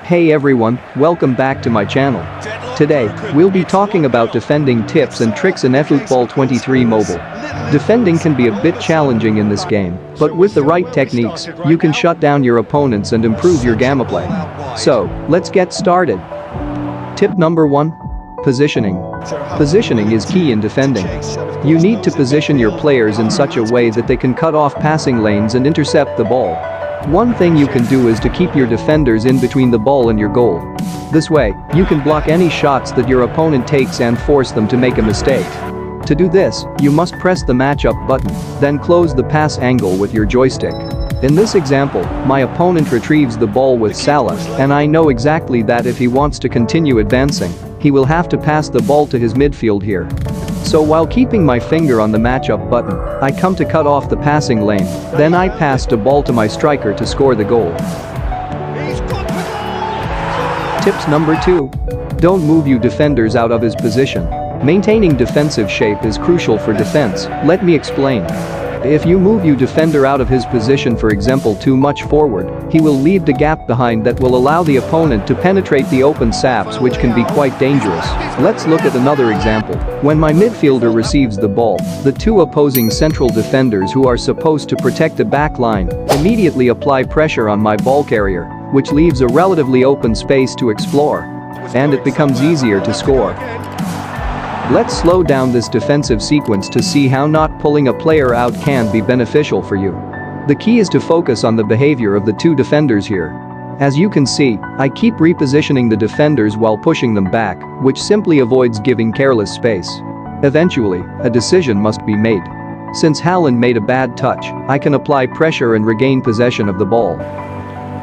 Hey everyone, welcome back to my channel. Today, we'll be talking about defending tips and tricks in eFootball 23 Mobile. Defending can be a bit challenging in this game, but with the right techniques, you can shut down your opponents and improve your gameplay. So, let's get started. Tip number 1. Positioning. Positioning is key in defending. You need to position your players in such a way that they can cut off passing lanes and intercept the ball. One thing you can do is to keep your defenders in between the ball and your goal. This way, you can block any shots that your opponent takes and force them to make a mistake. To do this, you must press the matchup button, then close the pass angle with your joystick. In this example, my opponent retrieves the ball with Salah, and I know exactly that if he wants to continue advancing, he will have to pass the ball to his midfield here. So while keeping my finger on the matchup button, I come to cut off the passing lane, then I pass the ball to my striker to score the goal. Tips number 2. Don't move your defenders out of his position. Maintaining defensive shape is crucial for defense, let me explain. If you move your defender out of his position, for example too much forward, he will leave the gap behind that will allow the opponent to penetrate the open saps, which can be quite dangerous. Let's look at another example. When my midfielder receives the ball, the two opposing central defenders who are supposed to protect the back line immediately apply pressure on my ball carrier, which leaves a relatively open space to explore. And it becomes easier to score. Let's slow down this defensive sequence to see how not pulling a player out can be beneficial for you. The key is to focus on the behavior of the two defenders here. As you can see, I keep repositioning the defenders while pushing them back, which simply avoids giving careless space. Eventually, a decision must be made. Since Haaland made a bad touch, I can apply pressure and regain possession of the ball.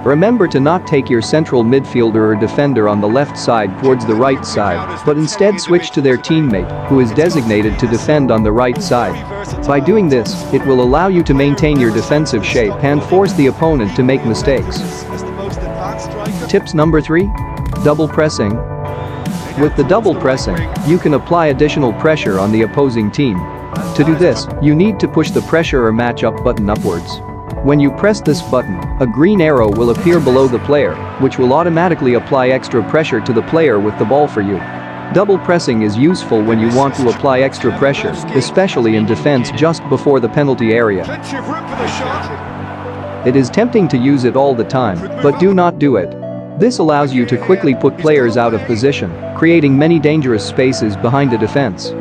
Remember to not take your central midfielder or defender on the left side towards the right side, but instead switch to their teammate, who is designated to defend on the right side. By doing this, it will allow you to maintain your defensive shape and force the opponent to make mistakes. Tips number 3. Double pressing. With the double pressing, you can apply additional pressure on the opposing team. To do this, you need to push the pressure or matchup button upwards. When you press this button, a green arrow will appear below the player, which will automatically apply extra pressure to the player with the ball for you. Double pressing is useful when you want to apply extra pressure, especially in defense just before the penalty area. It is tempting to use it all the time, but do not do it. This allows you to quickly put players out of position, creating many dangerous spaces behind a defense.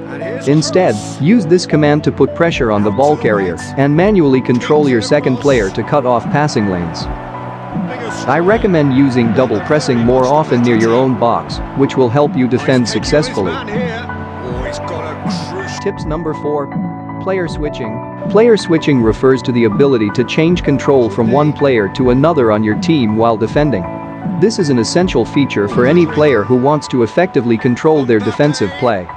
Instead, use this command to put pressure on the ball carrier and manually control your second player to cut off passing lanes. I recommend using double pressing more often near your own box, which will help you defend successfully. Tips number 4. Player switching. Player switching refers to the ability to change control from one player to another on your team while defending. This is an essential feature for any player who wants to effectively control their defensive play.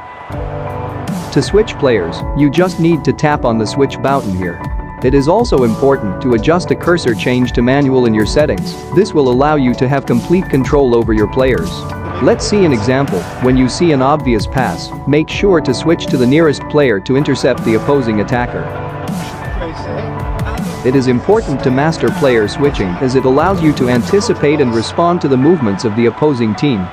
To switch players, you just need to tap on the switch button here. It is also important to adjust a cursor change to manual in your settings. This will allow you to have complete control over your players. Let's see an example. When you see an obvious pass, make sure to switch to the nearest player to intercept the opposing attacker. It is important to master player switching as it allows you to anticipate and respond to the movements of the opposing team.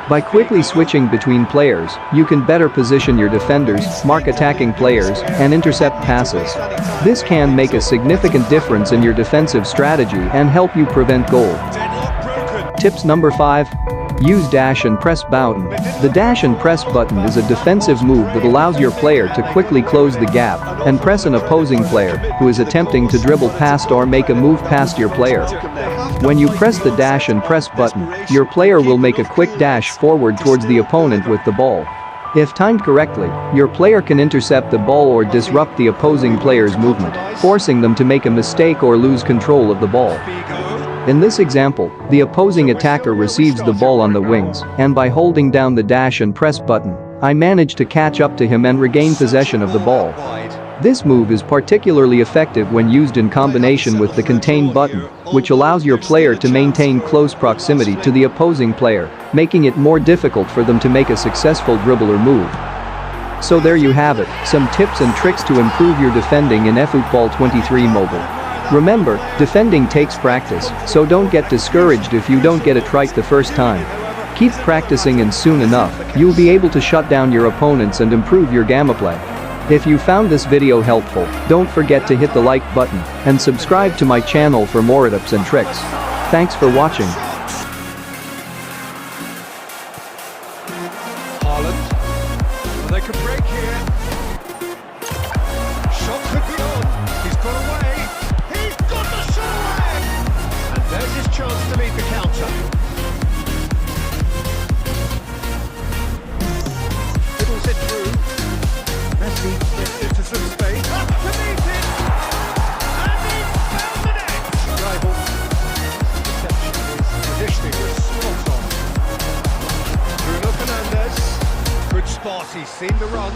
By quickly switching between players, you can better position your defenders, mark attacking players, and intercept passes. This can make a significant difference in your defensive strategy and help you prevent goal. Tips number 5. Use dash and press button. The dash and press button is a defensive move that allows your player to quickly close the gap and press an opposing player who is attempting to dribble past or make a move past your player. When you press the dash and press button, your player will make a quick dash forward towards the opponent with the ball. If timed correctly, your player can intercept the ball or disrupt the opposing player's movement, forcing them to make a mistake or lose control of the ball. In this example, the opposing attacker receives the ball on the wings, and by holding down the dash and press button, I manage to catch up to him and regain possession of the ball. This move is particularly effective when used in combination with the contain button, which allows your player to maintain close proximity to the opposing player, making it more difficult for them to make a successful dribble or move. So there you have it, some tips and tricks to improve your defending in eFootball 23 Mobile. Remember, defending takes practice, so don't get discouraged if you don't get it right the first time. Keep practicing and soon enough, you'll be able to shut down your opponents and improve your gameplay. If you found this video helpful, don't forget to hit the like button and subscribe to my channel for more tips and tricks. Thanks for watching. Haaland. They could break here. Shot could be on. He's got away. He's got the shot away. And there's his chance to lead the counter. Fiddles it through. Messi gets into some space. Up to meet it. And he's found the net. Rival. Reception is positioning was spot on. Bruno Fernandes. Good spot, he's seen the run.